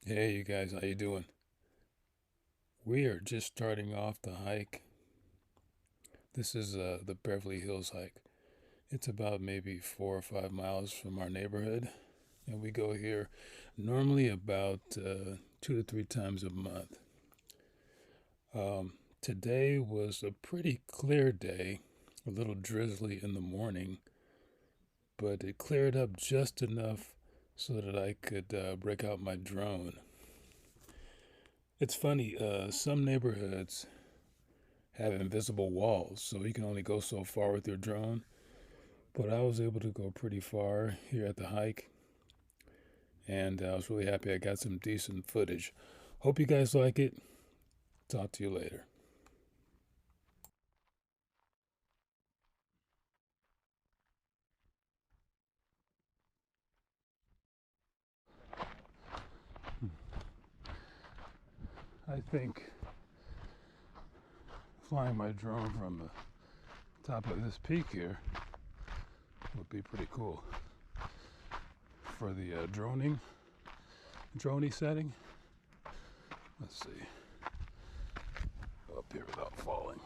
Hey, you guys, how you doing? We are just starting off the hike. This is the Beverly Hills hike. It's about maybe 4 or 5 miles from our neighborhood, and we go here normally about 2 to 3 times a month. Today was a pretty clear day, a little drizzly in the morning, but it cleared up just enough so that I could break out my drone. It's funny, some neighborhoods have invisible walls, so you can only go so far with your drone. But I was able to go pretty far here at the hike, and I was really happy I got some decent footage. Hope you guys like it. Talk to you later. I think flying my drone from the top of this peak here would be pretty cool for the droney setting. Let's see, up here without falling.